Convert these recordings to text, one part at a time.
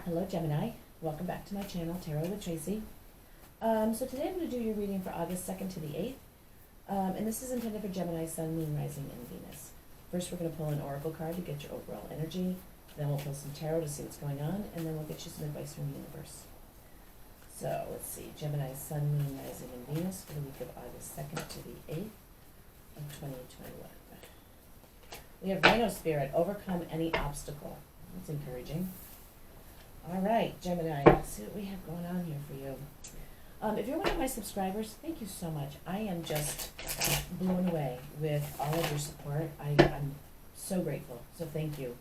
Hello Gemini, welcome back to my channel, Tarot with Tracy. So today I'm going to do your reading for August 2nd to the 8th. And this is intended for Gemini, Sun, Moon, Rising, and Venus. First we're going to pull an Oracle card to get your overall energy. Then we'll pull some Tarot to see what's going on. And then we'll get you some advice from the universe. So let's see, Gemini, Sun, Moon, Rising, and Venus for the week of August 2nd to the 8th of 2021. We have Rhino Spirit, overcome any obstacle. That's encouraging. All right, Gemini, let's see what we have going on here for you. If you're one of my subscribers, thank you so much. I am just blown away with all of your support. I'm so grateful, so thank you.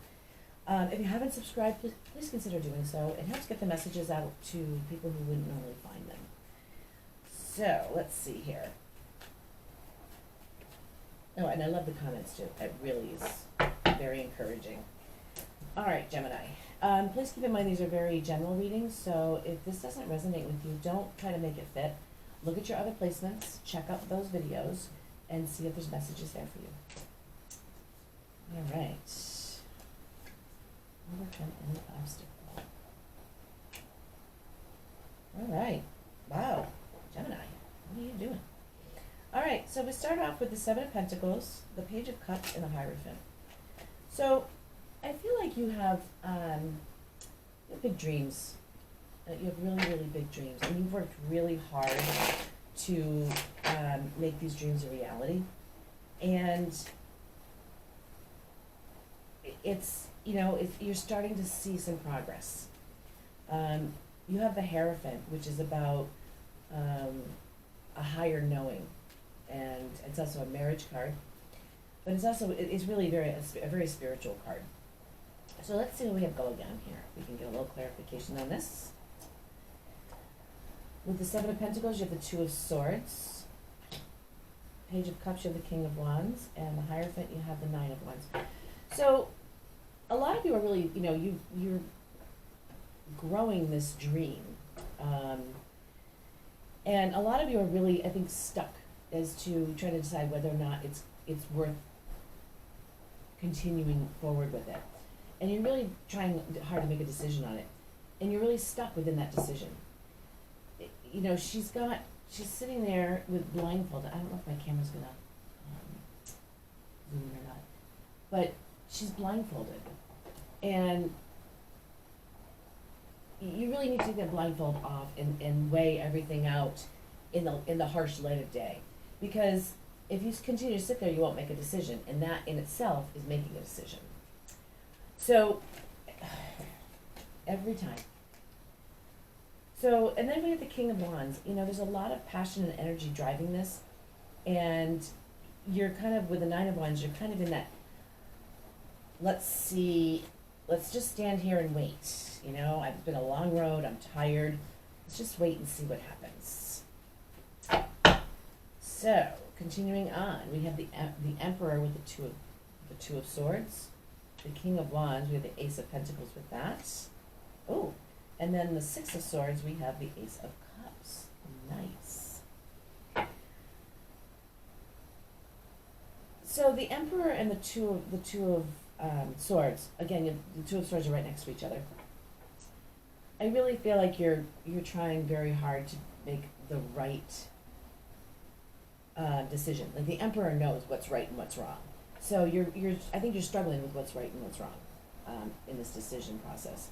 If you haven't subscribed, please consider doing so. It helps get the messages out to people who wouldn't normally find them. So, let's see here. Oh, and I love the comments too. It really is very encouraging. All right, Gemini. Please keep in mind these are very general readings, so if this doesn't resonate with you, don't try to make it fit. Look at your other placements, check out those videos, and see if there's messages there for you. All right. Overcome any obstacle. All right. Wow. Gemini, what are you doing? All right, so we start off with the Seven of Pentacles, the Page of Cups, and the Hierophant. So I feel like you have big dreams. You have really, really big dreams, and you've worked really hard to make these dreams a reality. And it's, you're starting to see some progress. You have the Hierophant, which is about a higher knowing, and it's also a marriage card, but it's really a very spiritual card. So let's see what we have going on here. We can get a little clarification on this. With the Seven of Pentacles, you have the Two of Swords. Page of Cups, you have the King of Wands. And the Hierophant, you have the Nine of Wands. So a lot of you are really, you're growing this dream. And a lot of you are really, I think, stuck as to trying to decide whether or not it's worth continuing forward with it. And you're really trying hard to make a decision on it. And you're really stuck within that decision. She's sitting there with blindfolded. I don't know if my camera's going to zoom in or not. But she's blindfolded. And you really need to take that blindfold off and weigh everything out in the harsh light of day. Because if you continue to sit there, you won't make a decision. And that in itself is making a decision. So, every time. So, and then we have the King of Wands. There's a lot of passion and energy driving this. And you're kind of, with the Nine of Wands, you're kind of in that, let's just stand here and wait. I've been a long road, I'm tired. Let's just wait and see what happens. So, continuing on, we have the Emperor with the Two of Swords. The King of Wands, we have the Ace of Pentacles with that. Oh, and then the Six of Swords, we have the Ace of Cups. Nice. So the Emperor and the Two of Swords, again, the Two of Swords are right next to each other. I really feel like you're trying very hard to make the right decision. Like the Emperor knows what's right and what's wrong. So I think you're struggling with what's right and what's wrong in this decision process.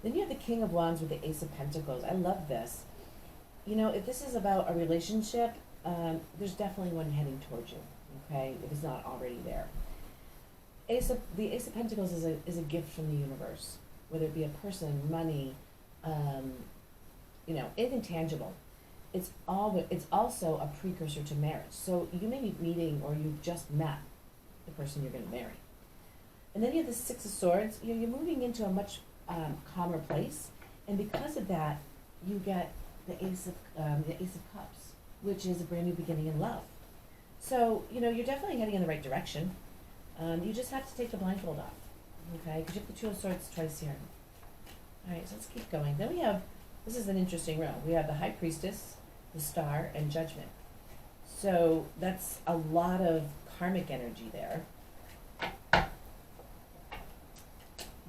Then you have the King of Wands with the Ace of Pentacles. I love this. If this is about a relationship, there's definitely one heading towards you, okay, if it's not already there. The Ace of Pentacles is a gift from the universe, whether it be a person, money, anything tangible. It's also a precursor to marriage. So you may be meeting, or you've just met the person you're going to marry. And then you have the Six of Swords. You're moving into a much calmer place, and because of that, you get the Ace of Cups, which is a brand new beginning in love. So you're definitely heading in the right direction. You just have to take the blindfold off, okay? Because you have the Two of Swords twice here. All right, so let's keep going. Then this is an interesting row. We have the High Priestess, the Star, and Judgment. So that's a lot of karmic energy there.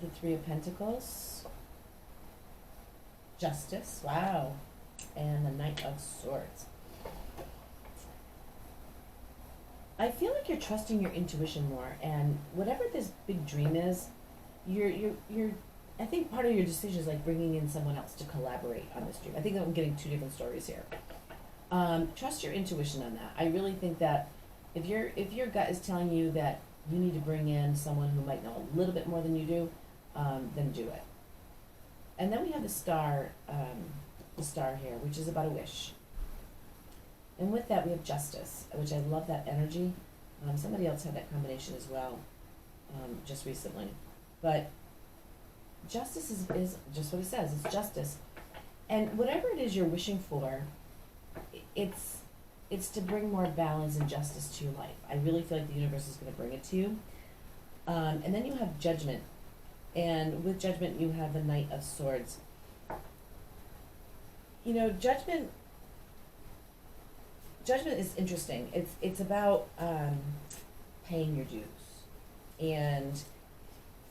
The Three of Pentacles, Justice, wow, and the Knight of Swords. I feel like you're trusting your intuition more, and whatever this big dream is, you're. I think part of your decision is like bringing in someone else to collaborate on this dream. I think I'm getting two different stories here. Trust your intuition on that. I really think that if your gut is telling you that you need to bring in someone who might know a little bit more than you do, then do it. And then we have the star here, which is about a wish. And with that, we have justice, which I love that energy. Somebody else had that combination as well, just recently. But justice is just what it says. It's justice. And whatever it is you're wishing for, it's to bring more balance and justice to your life. I really feel like the universe is going to bring it to you. And then you have judgment. And with judgment, you have the Knight of Swords. You know, judgment is interesting. It's about paying your dues. And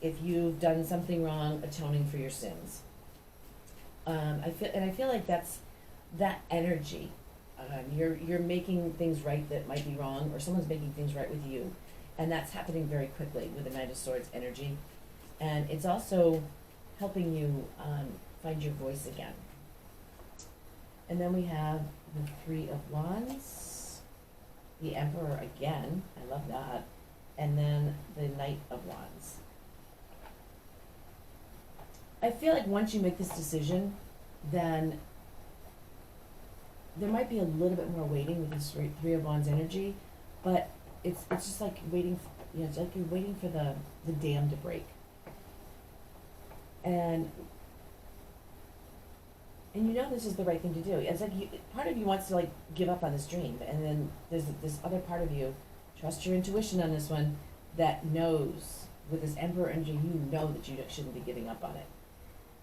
if you've done something wrong, atoning for your sins. I feel like that's that energy. You're making things right that might be wrong, or someone's making things right with you, and that's happening very quickly with the Knight of Swords energy. And it's also helping you find your voice again. And then we have the Three of Wands, the Emperor again. I love that. And then the Knight of Wands. I feel like once you make this decision, then there might be a little bit more waiting with this Three of Wands energy, but it's just like waiting. It's like you're waiting for the dam to break. And you know this is the right thing to do. It's like part of you wants to like give up on this dream, and then there's this other part of you, trust your intuition on this one, that knows with this Emperor energy, you know that you shouldn't be giving up on it.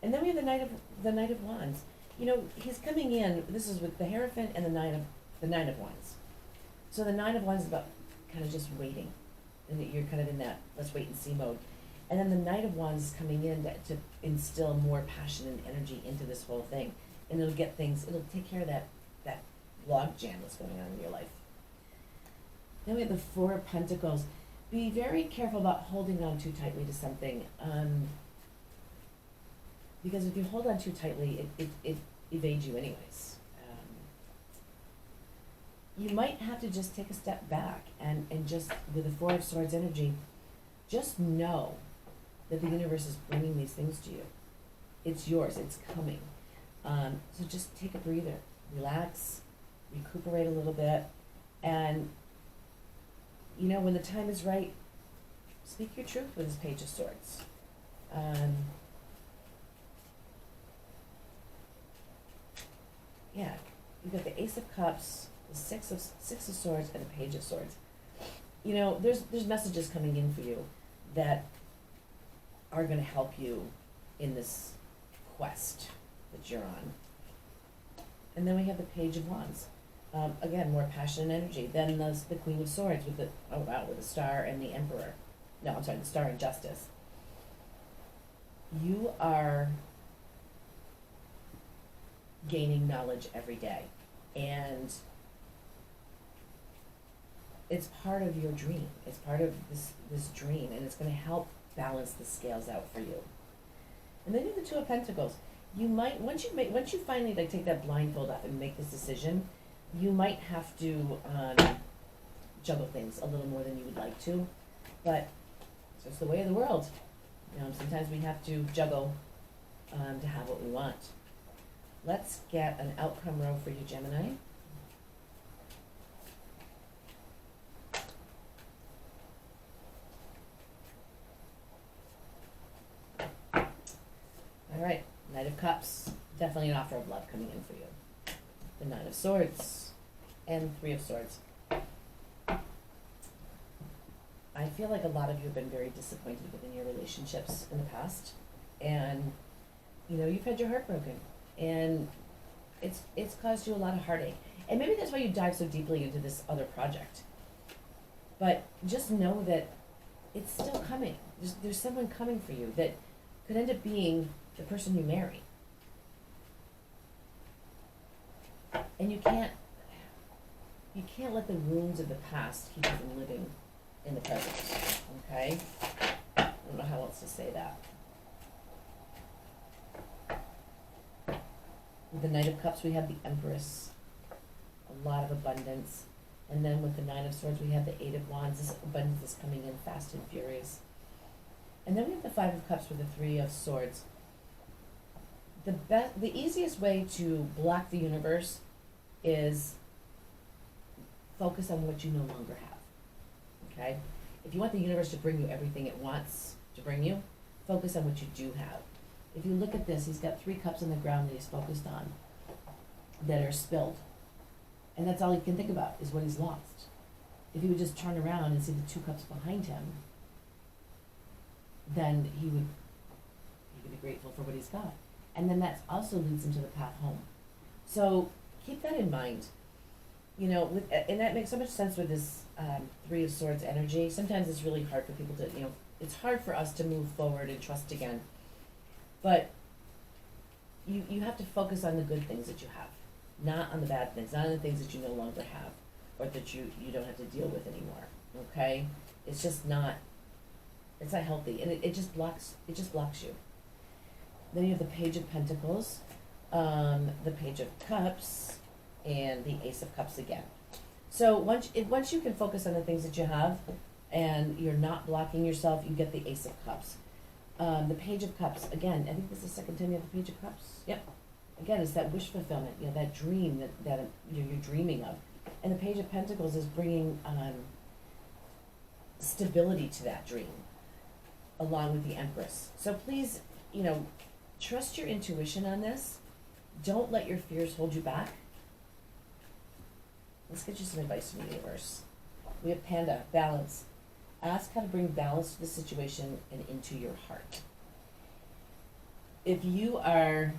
And then we have the Knight of Wands. You know, he's coming in. This is with the Hierophant and the Knight of Wands. So the Knight of Wands is about kind of just waiting, and that you're kind of in that let's wait and see mode. And then the Knight of Wands is coming in to instill more passion and energy into this whole thing. And it'll take care of that log jam that's going on in your life. Then we have the Four of Pentacles. Be very careful about holding on too tightly to something. Because if you hold on too tightly, it evades you anyways. You might have to just take a step back and just, with the Four of Swords energy, just know that the universe is bringing these things to you. It's yours, it's coming. So just take a breather, relax, recuperate a little bit, and you know, when the time is right, speak your truth with this Page of Swords. Yeah, you've got the Ace of Cups, the Six of Swords, and the Page of Swords. You know, there's messages coming in for you that are going to help you in this quest that you're on. And then we have the Page of Wands. Again, more passion and energy. Then the Queen of Swords with the Star and the Emperor. No, I'm sorry, the Star and Justice. You are gaining knowledge every day, and it's part of your dream. It's part of this dream, and it's going to help balance the scales out for you. And then you have the Two of Pentacles. You might once you finally like take that blindfold off and make this decision, you might have to juggle things a little more than you would like to, but it's just the way of the world. You know, sometimes we have to juggle to have what we want. Let's get an outcome row for you, Gemini. All right, Knight of Cups, definitely an offer of love coming in for you. The Nine of Swords and Three of Swords. I feel like a lot of you have been very disappointed within your relationships in the past, and you know, you've had your heart broken, and it's caused you a lot of heartache. And maybe that's why you dive so deeply into this other project. But just know that it's still coming. There's someone coming for you that could end up being the person you marry. And you can't let the wounds of the past keep you from living in the present, okay? I don't know how else to say that. With the Knight of Cups, we have the Empress, a lot of abundance. And then with the Nine of Swords, we have the Eight of Wands. This abundance is coming in fast and furious. And then we have the Five of Cups with the Three of Swords. The easiest way to block the universe is focus on what you no longer have, okay? If you want the universe to bring you everything it wants to bring you, focus on what you do have. If you look at this, he's got 3 cups on the ground that he's focused on that are spilled. And that's all he can think about is what he's lost. If he would just turn around and see the 2 cups behind him, then he would be grateful for what he's got. And then that also leads him to the path home. So keep that in mind. You know, and that makes so much sense with this Three of Swords energy. Sometimes it's really hard for people to, it's hard for us to move forward and trust again. But you have to focus on the good things that you have, not on the bad things, not on the things that you no longer have or that you don't have to deal with anymore, okay? It's just not, it's not healthy, and it just blocks you. Then you have the Page of Pentacles, the Page of Cups, and the Ace of Cups again. So once you can focus on the things that you have, and you're not blocking yourself, you get the Ace of Cups. The Page of Cups, again, I think this is the second time you have the Page of Cups. Yep. Again, it's that wish fulfillment, that dream that you're dreaming of. And the Page of Pentacles is bringing stability to that dream, along with the Empress. So please, trust your intuition on this. Don't let your fears hold you back. Let's get you some advice from the universe. We have Panda, balance. Ask how to bring balance to the situation and into your heart. If you are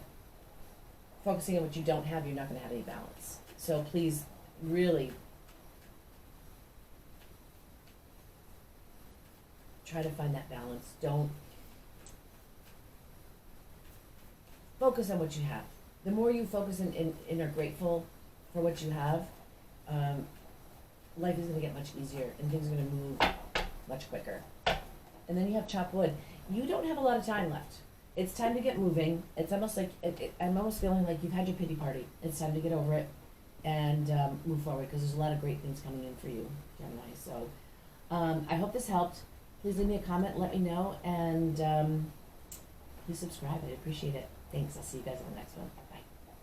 focusing on what you don't have, you're not going to have any balance. So please, really try to find that balance. Don't focus on what you have. The more you focus and are grateful for what you have, life is going to get much easier and things are going to move much quicker. And then you have Chop Wood. You don't have a lot of time left. It's time to get moving. It's almost like, I'm almost feeling like you've had your pity party. It's time to get over it and move forward, because there's a lot of great things coming in for you, Gemini. So I hope this helped. Please leave me a comment, let me know, and please subscribe. I appreciate it. Thanks. I'll see you guys in the next one. Bye.